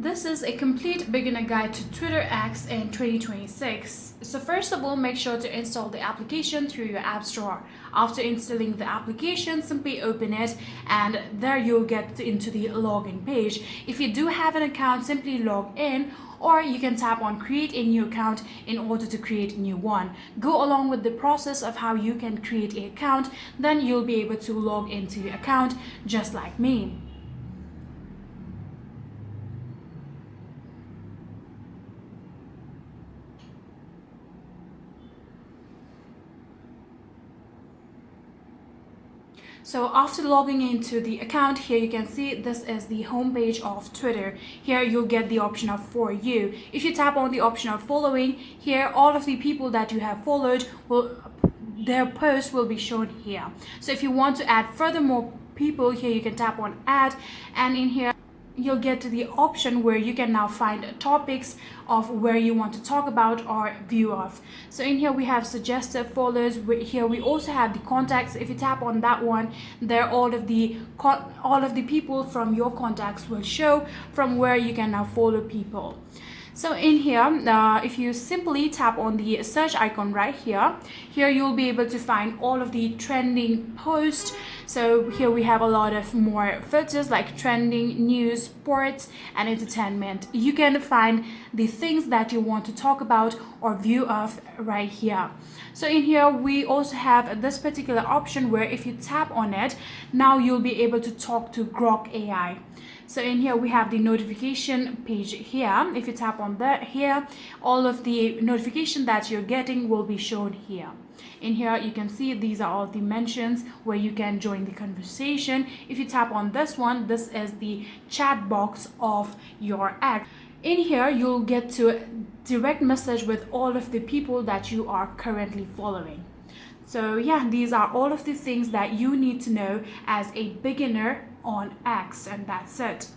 This is a complete beginner guide to Twitter X in 2026. So first of all, make sure to install the application through your App Store. After installing the application, simply open it and there you'll get into the login page. If you do have an account, simply log in, or you can tap on create a new account in order to create a new one. Go along with the process of how you can create an account, then you'll be able to log into your account just like me. So after logging into the account, here you can see this is the homepage of Twitter. Here you'll get the option of For You. If you tap on the option of following, here all of the people that you have followed their posts will be shown here. So if you want to add furthermore people, here you can tap on add, and in here you'll get to the option where you can now find topics of where you want to talk about or view of. So in here we have suggested follows. Here we also have the contacts. If you tap on that one, there all of the people from your contacts will show from where you can now follow people. So in here, if you simply tap on the search icon right here, you'll be able to find all of the trending posts. So here we have a lot of more filters like trending, news, sports, and entertainment. You can find the things that you want to talk about or view of right here. So in here, we also have this particular option where if you tap on it, now you'll be able to talk to Grok AI. So in here we have the notification page here. If you tap on that here, all of the notification that you're getting will be shown here. In here you can see these are all the mentions where you can join the conversation. If you tap on this one, this is the chat box of your X. In here you'll get to direct message with all of the people that you are currently following. So yeah, these are all of the things that you need to know as a beginner on X, and that's it.